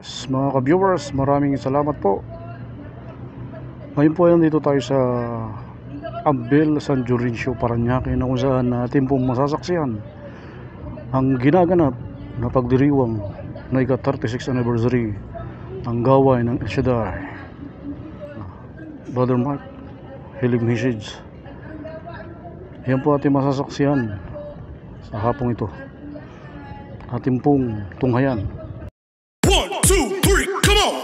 Mga ka-viewers, maraming salamat po. Ngayon po ay nandito tayo sa Abel San Dionisio, Parañaque, na kung saan natin pong masasaksihan ang ginaganap na pagdiriwang na ika-36th anniversary ng gawain ng El Shaddai. Brother Mark, Healing Message. Yan po ating masasaksihan sa hapong ito. Ating pong tunghayan. 1, 2, 3, come on!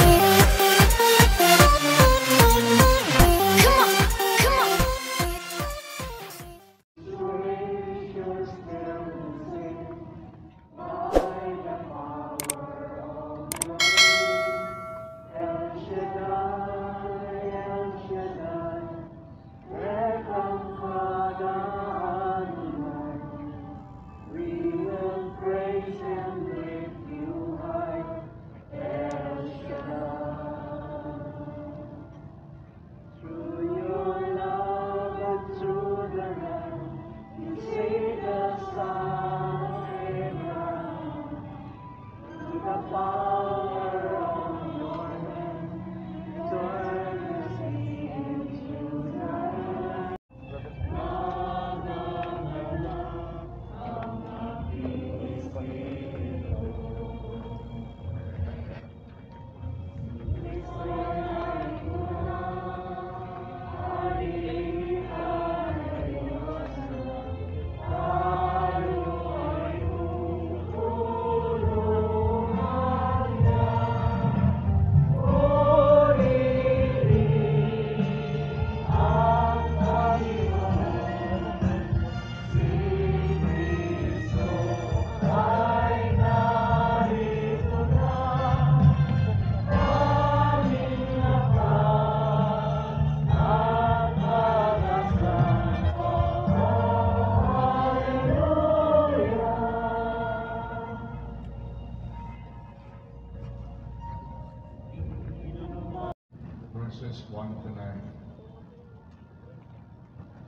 Verses 1 to 9.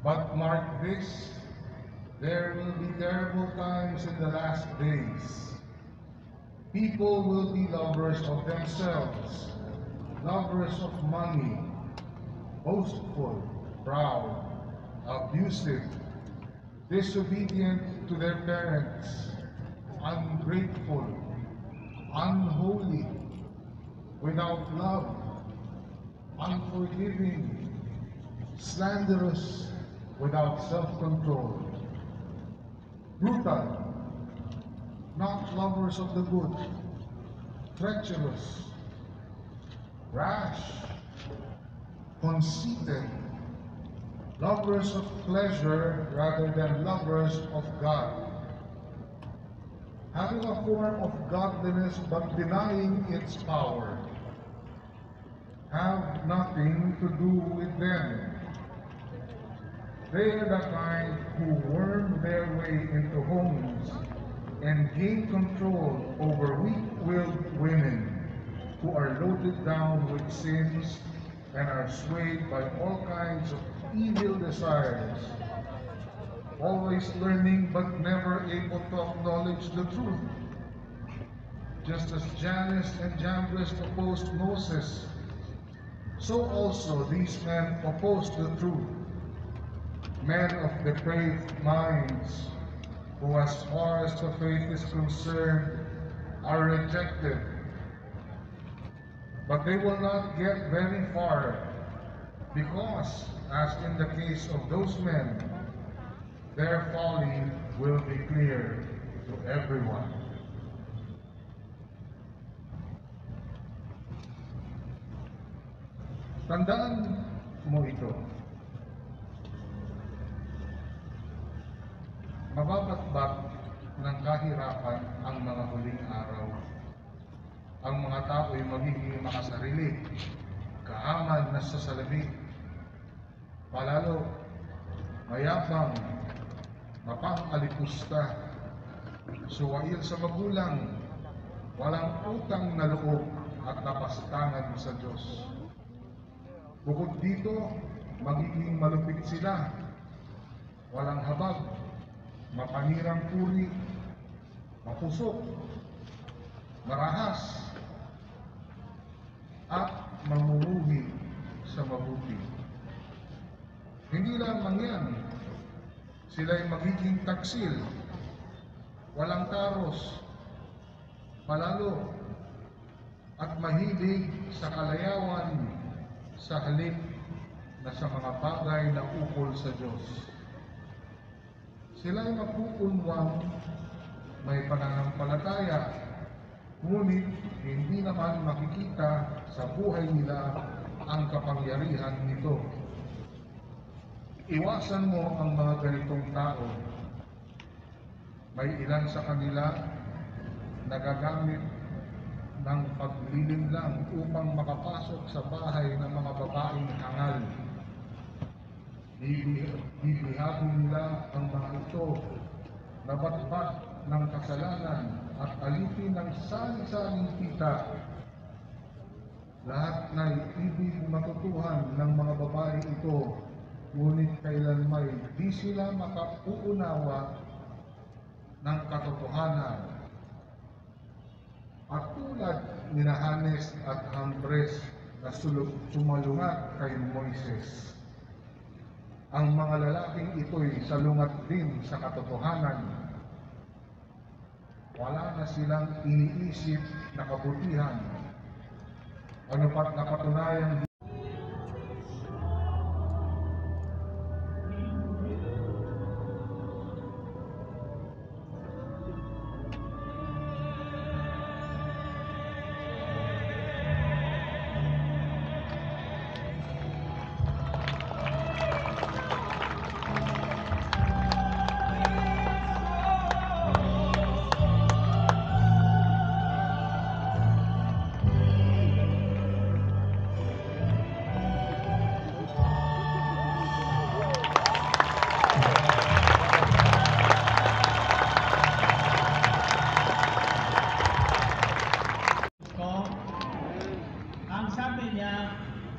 But mark this, there will be terrible times in the last days. People will be lovers of themselves, lovers of money, boastful, proud, abusive, disobedient to their parents, ungrateful, unholy, without love, unforgiving, slanderous, without self-control, brutal, not lovers of the good, treacherous, rash, conceited, lovers of pleasure rather than lovers of God, having a form of godliness but denying its power. Have nothing to do with them. They are the kind who worm their way into homes and gain control over weak-willed women who are loaded down with sins and are swayed by all kinds of evil desires, always learning but never able to acknowledge the truth. Just as Jannes and Jambres opposed Moses, so also these men oppose the truth, men of depraved minds, who as far as the faith is concerned are rejected. But they will not get very far, because, as in the case of those men, their folly will be clear to everyone. Tandaan mo ito. Mababatbat ng kahirapan ang mga huling araw. Ang mga tao'y magiging makasarili, kaaman na sa salamin. Palalo, mayabang, mapang-alipusta, suwail sa magulang, walang utang na loob at napastangan sa Diyos. Bukod dito, magiging malupit sila, walang habag, mapanirang puri, mapusok, marahas, at mamumuhi sa mabuti. Hindi lamang yan, sila'y magiging taksil, walang taros, palalo, at mahilig sa kalayawan sa halip na sa mga bagay na ukol sa Diyos. Sila'y magkukunwang may pananampalataya, ngunit hindi naman makikita sa buhay nila ang kapangyarihan nito. Iwasan mo ang mga ganitong tao. May ilan sa kanila nagagamit ng paglilinlang upang makapasok sa bahay ng mga babaeng hangal. Bibihagin nila ang mga ito na batbat ng kasalanan at alipin ng sari-saring kita. Lahat na ibig matutuhan ng mga babae ito, ngunit kailanmay di sila makauunawa ng katotohanan. At tulad ni Hanes at Hambres na sumalungat kay Moises, ang mga lalaking ito'y salungat din sa katotohanan. Wala na silang iniisip na kabutihan. Ano pat napatunayan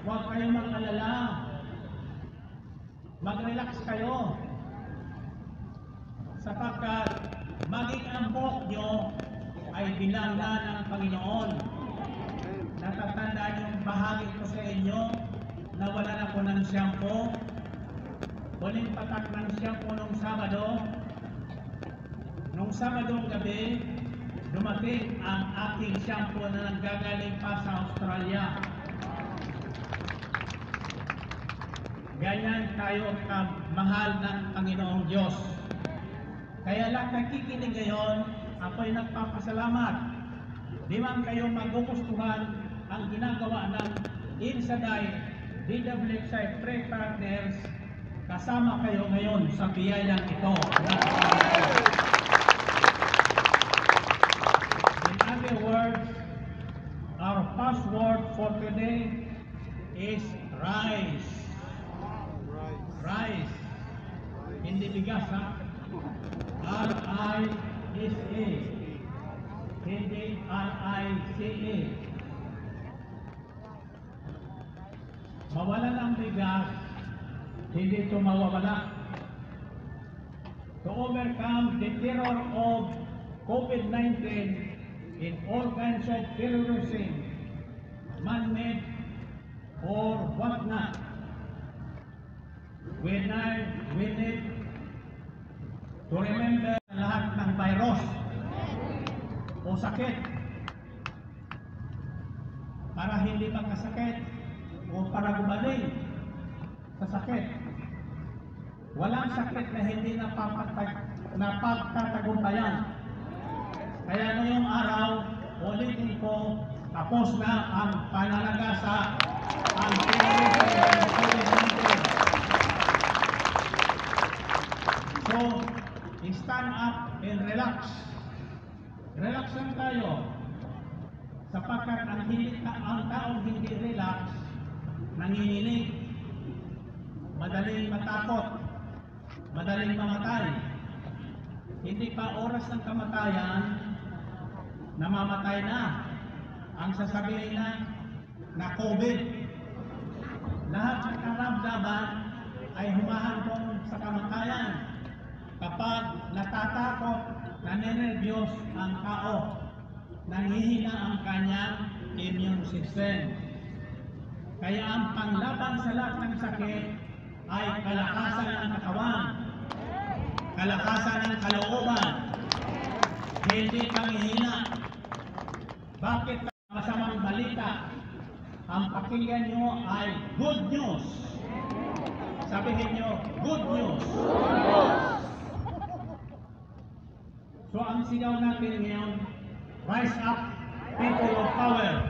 huwag kayong mag-alala. Mag-relax kayo. Sapagkat maging ang buhok nyo ay binangga ng Panginoon. Natatandaan yung bahagi ko sa inyo na wala na po ng shampoo. Huling patak ng shampoo nung Sabado. Nung Sabadong gabi, dumating ang aking shampoo na nanggagaling pa sa Australia. Ganyan tayo kamahal ng Panginoong Diyos. Kaya lang nakikinig ngayon, ako'y nagpapasalamat. Di man kayo magugustuhan ang ginagawa ng Insaday DWSI Prayer Partners, kasama kayo ngayon sa biyayang ito. In other words, our password for today is rise. Rice. Hindi bigas, ha? R-I-S-A. Hindi R-I-C-A. Mawala ng bigas, hindi ito mawawala. To overcome the terror of COVID-19 in all kinds of terrorism, man-made or whatnot, we need to remember lahat ng virus o sakit para hindi magkasakit o para gumaling sa sakit. Walang sakit na hindi napagtatagumpayan. Kaya ngayong araw, ulitin ko, tapos na ang pananagasa ang COVID-19. So, stand up and relax. Relax lang tayo. Sapagkat ang taong hindi relax, nanginginig, madaling matakot, madaling mamatay. Hindi pa oras ng kamatayan, namamatay na. Ang sasabihin na COVID. Lahat ng karamdaman ay humahantong sa kamatayan kapag natatakot, nanenervyos ang tao, nanghihina ang kanyang immune system. Kaya ang panglaban sa lahat ng sakit ay kalakasan ng katawan, kalakasan ng kalooban, hindi panghihina. Bakit masamang balita? Ang pakinggan nyo ay good news. Sabihin nyo, good news. So ang sigaw natin ngayon, rise up, people of power.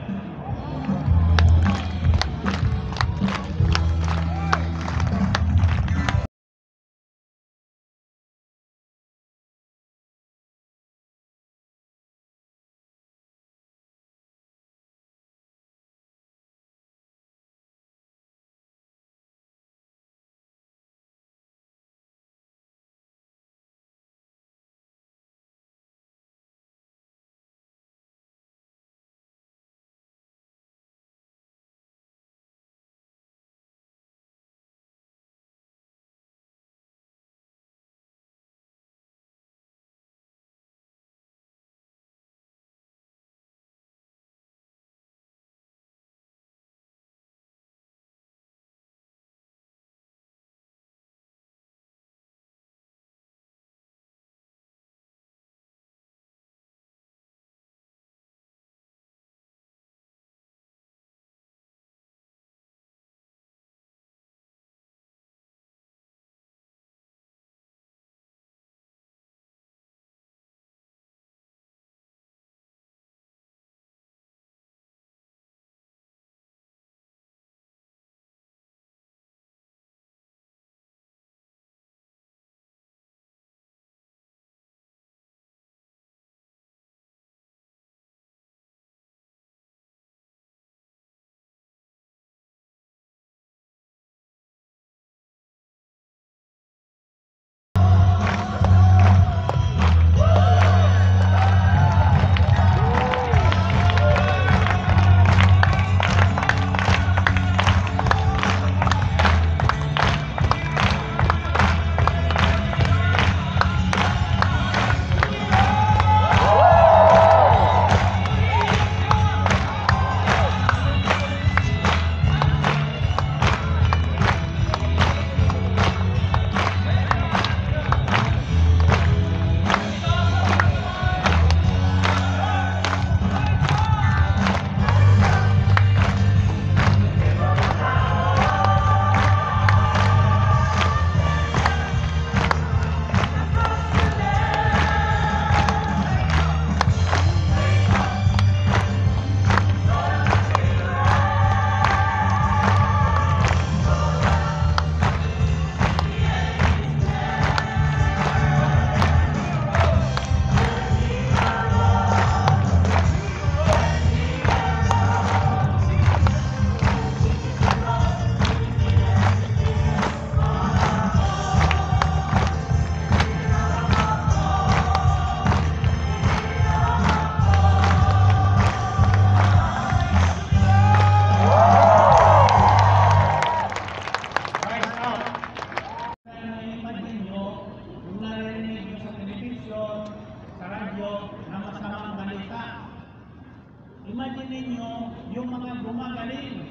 Imagine ninyo yung mga gumagaling.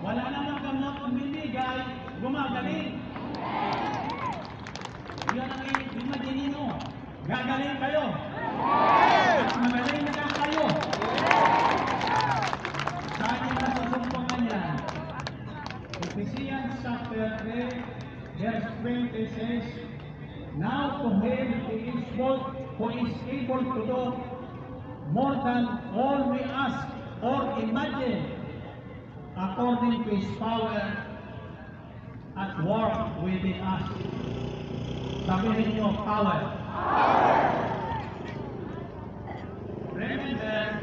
Wala namang gamot kung binigay, gumagaling. Yan ang imagine ninyo. Gagaling kayo. At magaling na kayo. Saan yung nasusumpungan yan? Ephesians chapter 3, verse 20 says, now to him who is able to do more than all we ask or imagine, according to his power at work within us. Sabihin niyo, power. Remember,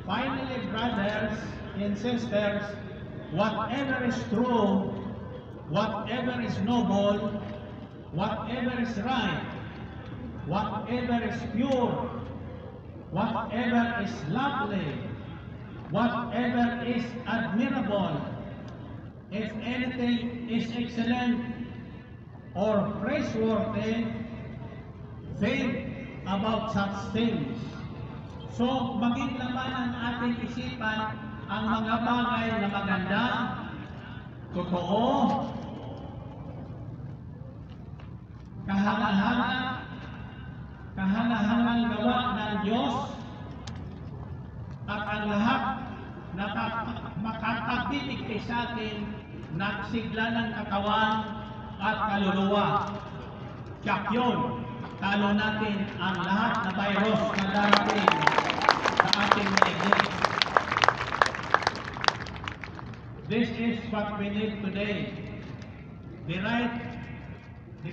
finally, brothers and sisters, whatever is true, whatever is noble, whatever is right, whatever is pure, whatever is lovely, whatever is admirable, if anything is excellent or praiseworthy, think about such things. So, maging laman ang ating isipan ang mga bagay na maganda, totoo, kahangahangang gawa ng Diyos, at ang lahat na makakapitigay sa atin ng sigla ng katawan at kaluluwa. Tiyak yun, talo natin ang lahat na virus na darating sa ating daigdig. This is what we need today. The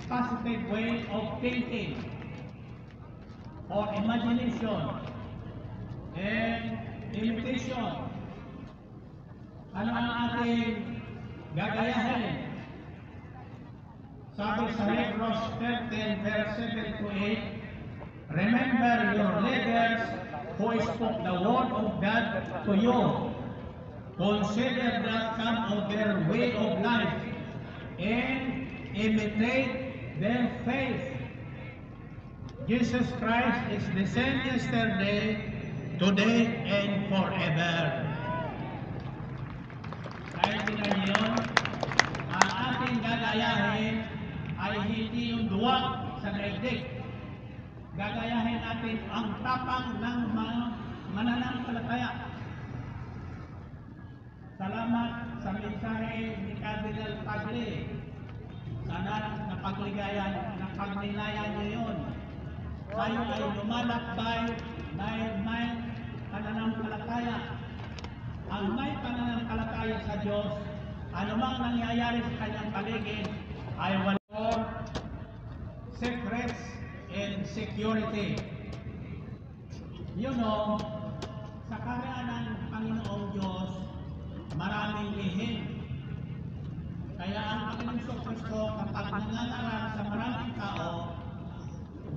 positive way of thinking or imagination and imitation. Ano ang ating gagayahin? Sabi sa Hebrews 13, verse 7 to 8, remember your leaders who spoke the word of God to you. Consider the outcome of their way of life and imitate their faith. Jesus Christ is the same yesterday, today, and forever. Dahil yun, ang ating gagayahin ay hindi yung duwag sa daigdig. Gagayahin natin ang tapang ng mga mananampalataya. Salamat sa mensahe ni Cardinal Tagle. Sana napagnilayan niyo yun. Tayo ay lumalakbay may pananampalataya. Ang may pananampalataya sa Diyos, anumang nangyayari sa kanyang paligid, ay walang secrets and security. You know, sa karaan ng Panginoong Diyos, maraming lihim. Kaya ang Panginoong Kristo, kapag nangangaral sa maraming tao,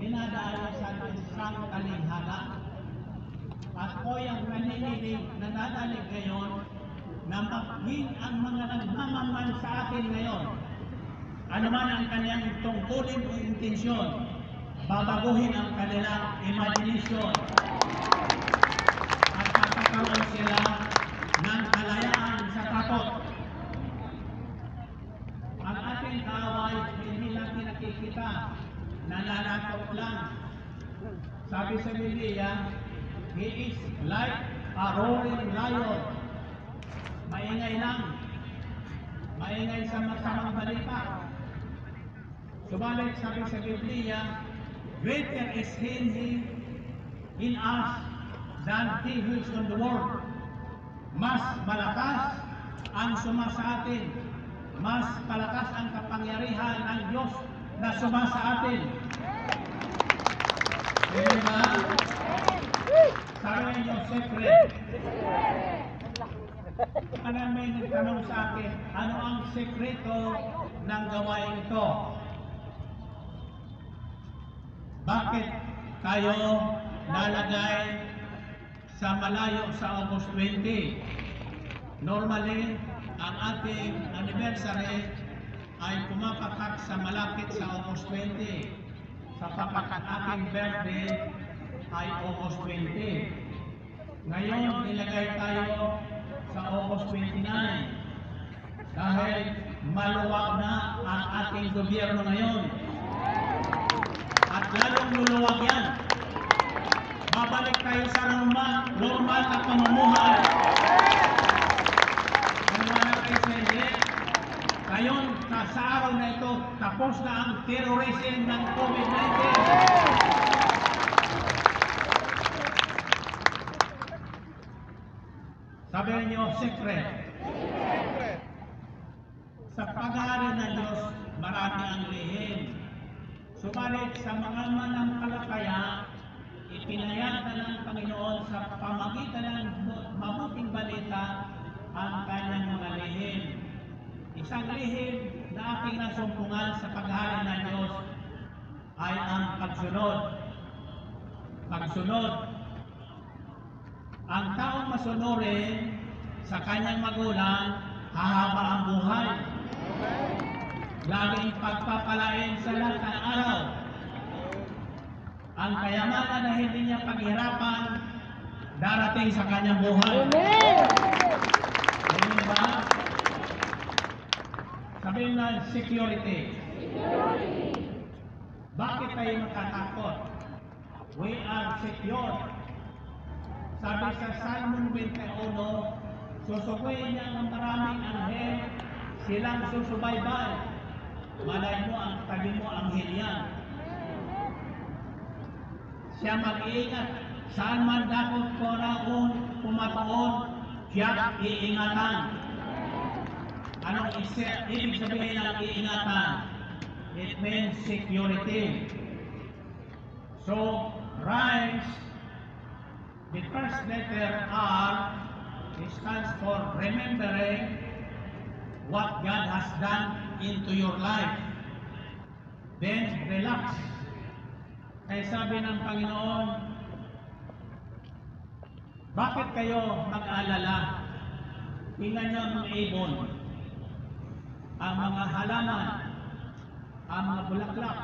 dinadala sa isang kalinhala. At ko yung naninilig, nananalig ngayon, na maging ang mga nagmamaman sa atin ngayon, ano man ang kanyang tungkulin o intensyon, babaguhin ang kanilang imagination at magkakaroon sila ng kalayaan sa takot. Ang ating kaaway, hindi natin nakikita, nananakot lang. Sabi sa Biblia, he is like a roaring lion. Maingay lang. Maingay sa masamang balita. Subalit sabi sa Biblia, greater is he in us than he who is on the world. Mas malakas ang sumasa atin. Mas palakas ang kapangyarihan ng Diyos na sumasa atin. Diba? Sabi niyo, secret. Ano may nagtanong sa akin, ano ang sekreto ng gawain ito? Bakit tayo nalagay sa malayo sa August 20? Normally, ang ating anniversary ay pumapatak sa malapit sa August 20. Sapagkat ang ating birthday ay August 20. Ngayon, nilagay tayo sa August 29 dahil maluwag na ang ating gobyerno ngayon. At lalong luluwag yan. Babalik tayo sa normal na pamumuhay. Ngayon, sa araw na ito, tapos na ang terrorism ng COVID-19. Sabi niyo, secret. Sa pag-aari ng Diyos, marami ang lihim. Subalit sa mga mananampalataya, ipinayag na ng Panginoon sa pamagitan ng mabuting balita ang kanyang mga lihim. Isang lihim na ating nasumpungan sa pag-aari ng Diyos ay ang pagsunod. Pagsunod. Ang taong masunurin sa kanyang magulang, hahaba ang buhay. Laging pagpapalain sa lahat ng araw. Ang kayamanan na hindi niya paghirapan, darating sa kanyang buhay. Amen ba? Sabihin na security. Bakit tayo matatakot? We are secure. Sabi sa Salmo 21, susukuyin niya ng maraming anghel, silang susubaybay. Malay mo ang tabi mo anghel yan. Siya mag-iingat. Saan man dakot ko raon, pumataon, siya iingatan. Anong ibig sabihin ng iingatan? It means security. So, rise, the first letter R, stands for remembering what God has done into your life. Then, relax. Kaya sabi ng Panginoon, bakit kayo mag-alala? Tingnan niyo ang mga ibon, ang mga halaman, ang mga bulaklak.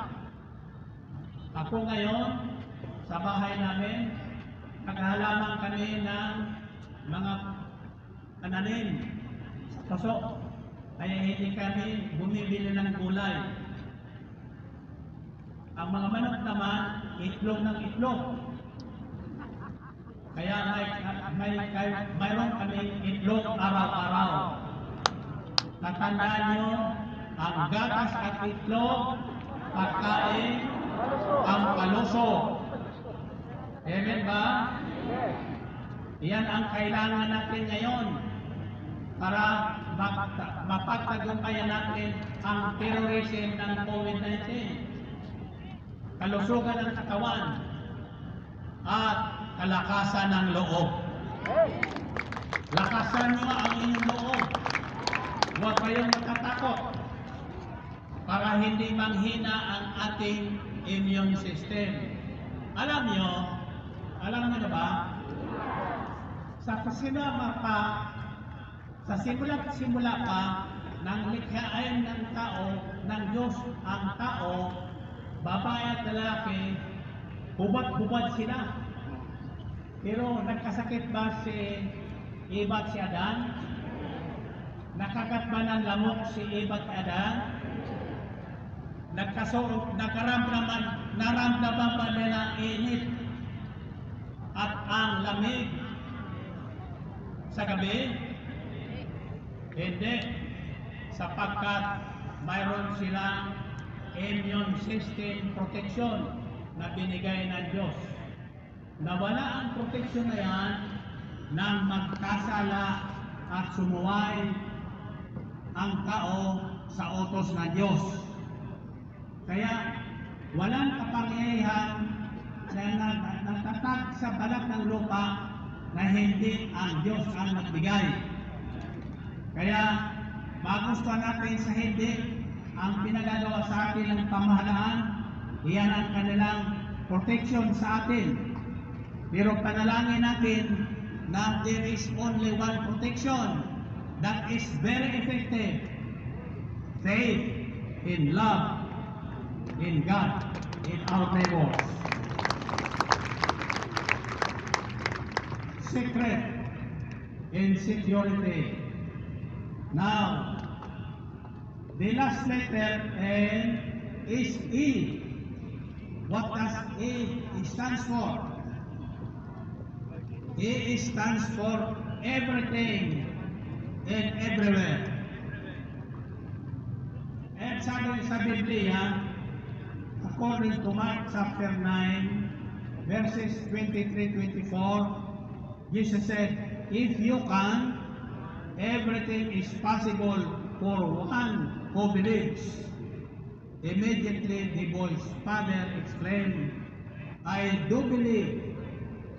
Ako ngayon, sa bahay namin, naghahalaman kami ng mga pananim sa paso. Kaya hindi kami bumibili ng gulay. Ang mga manok naman, itlog ng itlog. Kaya mayroon kaming itlog araw-araw. Tatandaan nyo, ang gatas at itlog, pagkain, ang palusog. Amen ba? Yan ang kailangan natin ngayon para mapagtagumpayan natin ang terrorism ng COVID-19. Kalusugan ng katawan at kalakasan ng loob. Lakasan nyo ang inyong loob. Huwag kayong matatakot para hindi manghina ang ating immune system. Alam nyo na ba? Sa simula pa ng likhain ng tao, ng Diyos ang tao, babae at lalaki, hubad-hubad sila. Pero nagkasakit ba si Eva at si Adan? Nakagat ba ng lamok si Eva at Adan? Naramdaman ba nila init at ang lamig sa gabi? Hindi, sapagkat mayroon silang immune system protection na binigay ng Diyos. Nawala ang protection na yan nang magkasala at sumuway ang tao sa utos ng Diyos. Kaya walang kapangyarihan na nagtatag sa balat ng lupa na hindi ang Diyos ang nagbigay. Kaya magustuhan natin sa hindi ang pinagagawa sa atin ng pamahalaan, iyan ang kanilang protection sa atin. Pero panalangin natin na there is only one protection that is very effective. Faith in love in God, in our neighbors. Secret in security. Now, the last letter N is E. What does E stands for? E stands for everything and everywhere. And sabi sa Biblia, according to Mark chapter 9, verses 23-24, Jesus said, if you can, everything is possible for one who believes. Immediately the boy's father exclaimed, I do believe,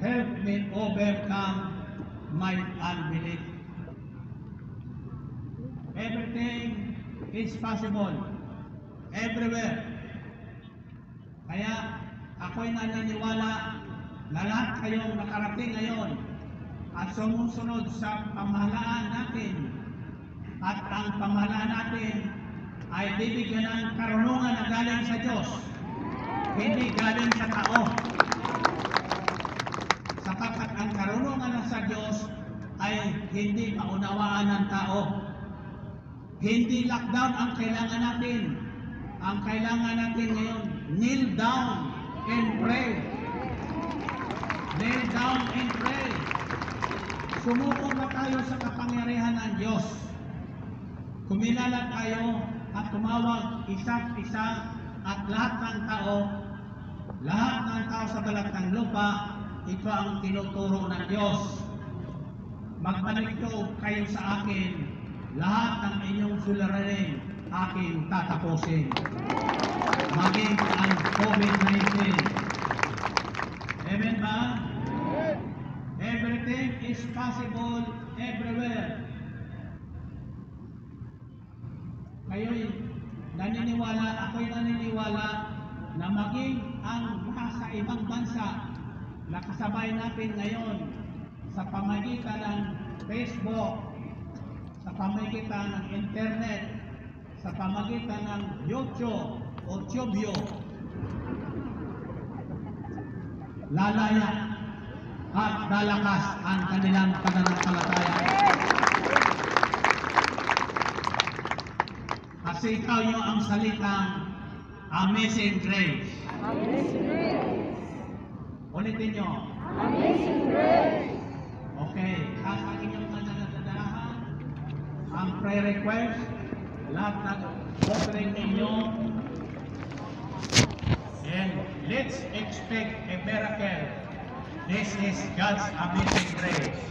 help me overcome my unbelief. Everything is possible, everywhere. Kaya ako'y naniniwala na lahat kayong nakarating ngayon at sumusunod sa pamahalaan natin, at ang pamahalaan natin ay bibigyan ng karunungan na galing sa Diyos, hindi galing sa tao, sapagkat ang karunungan na sa Diyos ay hindi maunawaan ng tao. Hindi lockdown ang kailangan natin. Ang kailangan natin ngayon, kneel down and pray. Kneel down and pray. Sumuko na tayo sa kapangyarihan ng Diyos. Kumilala tayo at tumawag isa't isa at lahat ng tao sa balat ng lupa, ito ang tinuturo ng Diyos. Magpanikto kayo sa akin, lahat ng inyong suliranin aking tatapusin. Maging ang COVID-19. Amen ba? Everything is possible everywhere. Ako'y naniniwala na maging ang nasa ibang bansa na kasabay natin ngayon sa pamagitan ng Facebook, sa pamagitan ng internet, sa pamagitan ng YouTube o Tubyo, lalaya at lalakas ang kanilang pananampalataya. Kasi ikaw nyo ang salitang Amazing Grace. Amazing Grace. Ulitin nyo. Amazing Grace. Okay, taas ang inyong mananatadahan, ang prayer request, lahat ng offering ninyo, and let's expect a miracle. This is God's amazing grace.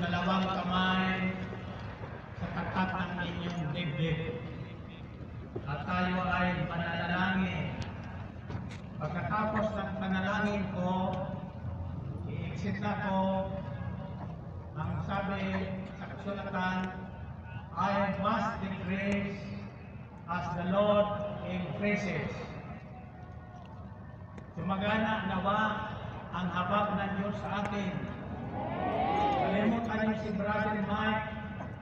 dalawang kamay sa tapat ng inyong dibdib. At tayo ay mananalangin. Pagkatapos ng panalangin ko, i-exit na ko ang sabi sa kasulatan, I must decrease as the Lord increases. Sumagana nawa ang habag ng Diyos sa atin. Kalimutan niyo si Brother Mike,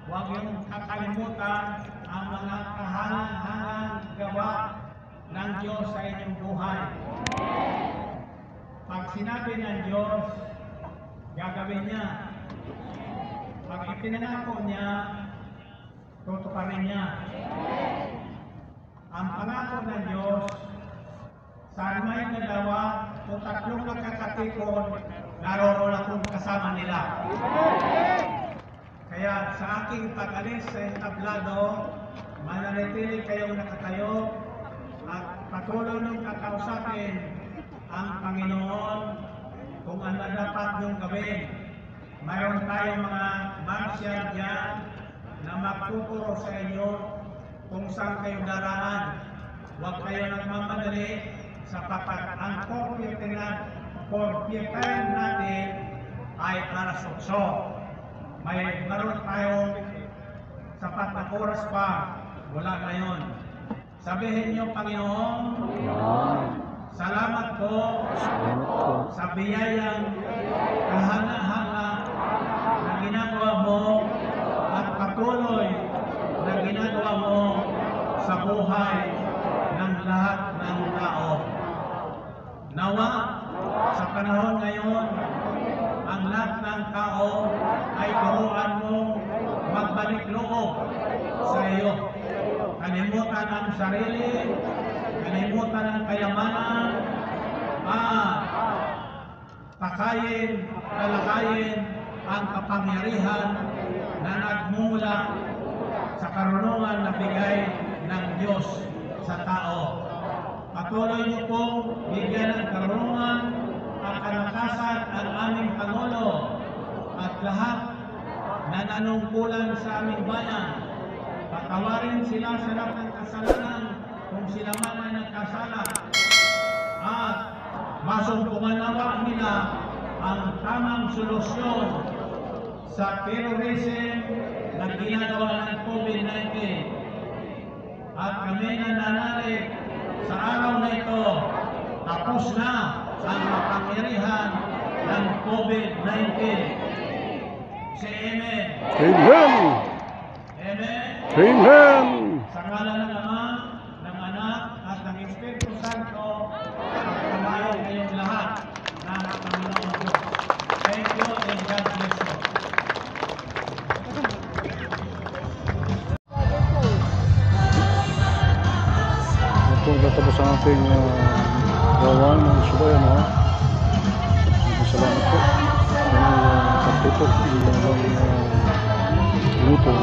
huwag yung kakalimutan ang mga kahangan-hangang gawa ng Diyos sa inyong buhay. Pag sinabi ng Diyos, gagawin niya. Pag ipinangako niya, tutuparin niya. Ang pangako ng Diyos, saan may dalawa o tatlong nagkakatikon, naroon akong kasama nila. Kaya sa aking pag-alis sa entablado, mananatili kayong nakatayo at patuloy nung kakausapin ang Panginoon kung ano dapat niyong gawin. Mayroon tayong mga marsyal dyan na magtuturo sa inyo kung saan kayo daraan. Huwag kayo nagmamadali sapagkat ang forfeitan natin ay alas 8. Mayroon tayong sapat na oras pa, wala ngayon. Sabihin niyo, Panginoon, salamat po sa biyayang kahanga-hanga na ginagawa mo at patuloy na ginagawa mo sa buhay ng lahat ng tao. Nawa, sa panahon ngayon, ang lahat ng tao ay turuan mong magbalik loob sa iyo. Kalimutan ang sarili, kalimutan ang kayamanan, talakayin ang kapangyarihan na nagmula sa karunungan na bigay ng Diyos sa tao. Patuloy niyo pong bigyan ng karunungan at kalakasan ang aming Pangulo at lahat na nanungkulan sa aming bayan. Patawarin sila sa lahat ng kasalanan kung sila man ay nagkasala. At masumpungan nawa nila ang tamang solusyon sa terrorism na ginagawa ng COVID-19. At kami nananalig sa araw na ito, tapos na ang makapangyarihan ng COVID-19. Say Amen. Amen. Amen. Amen. Sa ngalan ng Ama, ng Anak, at ng Espiritu Santo, pagpalain kayong lahat ng Panginoon Diyos. Thank you and God bless you. Ito natapos ang ating gawain ng subayan. Salamat po sa pagtutok ng luto.